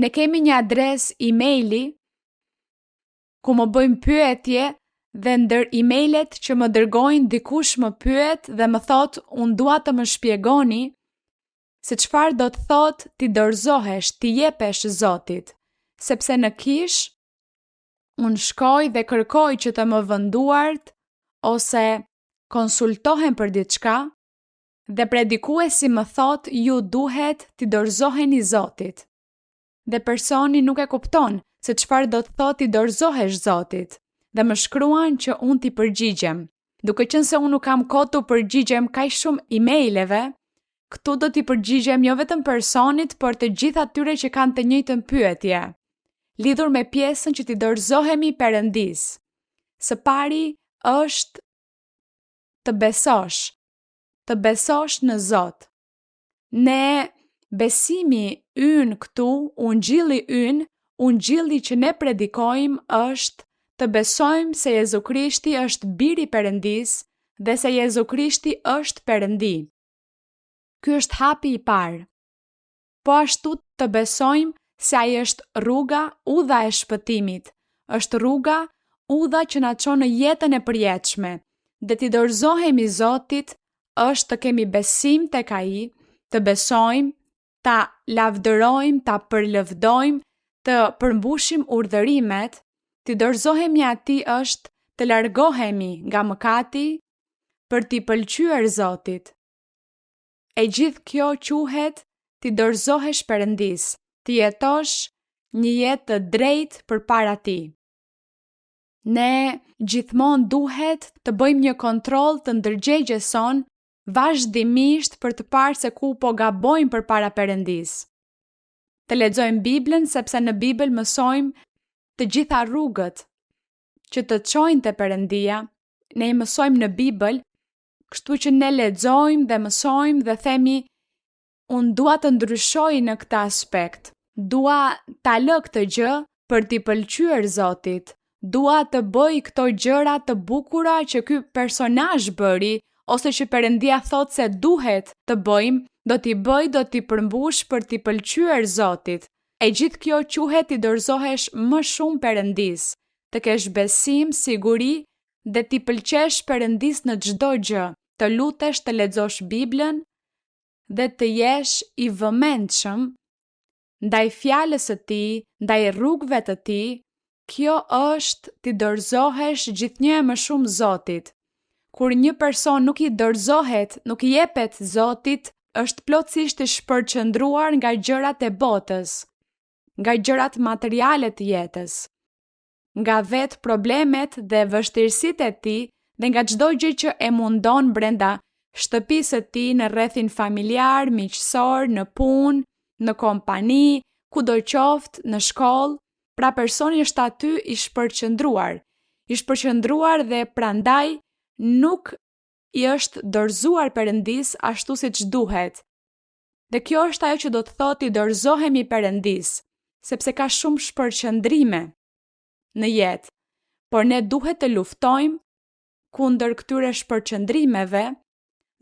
ne kemi një adres emaili ku më bëjmë pyetje dhe ndër emailet që më dërgojnë dikush më pyet dhe më thot unë dua të më shpjegoni se çfarë do të thot ti dorëzohesh, ti jepesh Zotit, sepse në kish unë shkoj dhe kërkoj që të më vënduart ose konsultohem për diçka dhe predikuesi më thot ju duhet ti dorëzoheni Zotit. Dhe personi nuk e kupton se çfarë do të thot ti dorëzohesh Zotit dhe më shkruan që unë t'i përgjigjem. Duke qenë se unë nuk kam kohë të përgjigjem kaq shumë emaileve, këtu do t'i përgjigjem jo vetëm personit, por të gjithë atyre që kanë të njëjtën pyetje, lidhur me pjesën që t'i dorëzohemi Perëndis. Së pari është të besosh në Zot. Ne besimi ynë këtu, ungjilli që ne predikojmë është të besojmë se Jezu Krishti është biri i Perëndis dhe se Jezu Krishti është Perëndi. Ky është hapi i parë. Po ashtu të besojmë se ai është rruga, udha e shpëtimit. Është rruga, udha që na çon në jetën e përjetshme. Dhe t'i dorëzohemi Zotit është të kemi besim tek ai, të besojmë, ta lavdërojmë, ta përlëvdojmë, të përmbushim urdhërimet, t'i dorëzohemi atij është të largohemi nga mëkati për t'i pëlqyer Zotit. E gjithë kjo quhet t'i dorëzohesh Perëndis, t'i jetosh një jetë të drejtë përpara tij. Ne gjithmonë duhet të bëjmë një kontroll të ndërgjegjes son vazhdimisht për të parë se ku po gabojmë përpara Perëndis. Të lexojmë Biblën sepse në Bibël mësojmë të gjitha rrugët që të çojnë te Perëndia. Ne i mësojmë në Bibël, kështu që ne lexojmë dhe mësojmë dhe themi unë dua të ndryshoj në këtë aspekt. Dua ta lë këtë gjë për t'i pëlqyer Zotit. Dua të bëj këto gjëra të bukura që ky personazh bëri ose që Perëndia thot se duhet të bëjmë, do t'i bëj, do t'i përmbush për t'i pëlqyer Zotit. E gjithë kjo quhet t'i dorëzohesh më shumë Perëndis, të kesh besim, siguri dhe t'i pëlqesh Perëndis në çdo gjë, të lutesh, të lexosh Biblën dhe të jesh i vëmendshëm ndaj fjalës së tij, ndaj rrugëve të tij. Kjo është t'i dorëzohesh gjithnjë më shumë Zotit. Kur një person nuk i dorëzohet, nuk i jepet Zotit, është plotësisht i shpërqendruar nga gjërat e botës, nga gjërat materiale të jetës, nga vetë problemet dhe vështirësitë e tij dhe nga çdo gjë që e mundon brenda shtëpisë së tij, në rrethin familjar, miqësor, në punë, në kompani, kudo qoftë, në shkollë. Pra personi është aty i shpërqendruar dhe prandaj nuk i është dorëzuar Perëndis ashtu siç duhet. Dhe kjo është ajo që do të thotë i dorëzohemi Perëndis, sepse ka shumë shpërqendrime në jetë, por ne duhet të luftojmë kundër këtyre shpërqendrimeve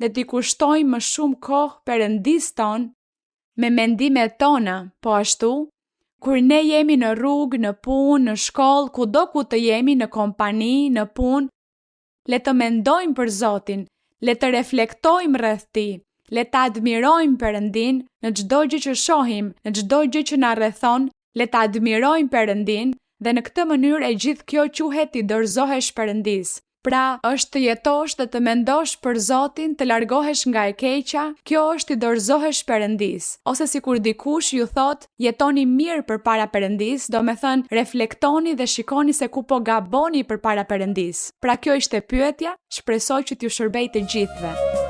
dhe t'i kushtojmë më shumë kohë Perëndis ton me mendimet tona, po ashtu kur ne jemi në rrugë, në punë, në shkollë, kudo ku të jemi, në kompani, në punë, le të mendojmë për Zotin, le të reflektojmë rreth tij, le të admirojmë Perëndin në çdo gjë që shohim, në çdo gjë që na rrethon, le të admirojmë Perëndin dhe në këtë mënyrë e gjithë kjo quhet t'i dorëzohesh Perëndis. Pra, është të jetosh dhe të mendosh për Zotin, të largohesh nga e keqja, kjo është t'i dorëzohesh Perëndis. Ose sikur dikush ju thot, jetoni mirë përpara Perëndis, do me thënë reflektoni dhe shikoni se ku po gaboni përpara Perëndis. Pra kjo ishte pyetja, shpresoj që t'ju shërbej të gjithëve.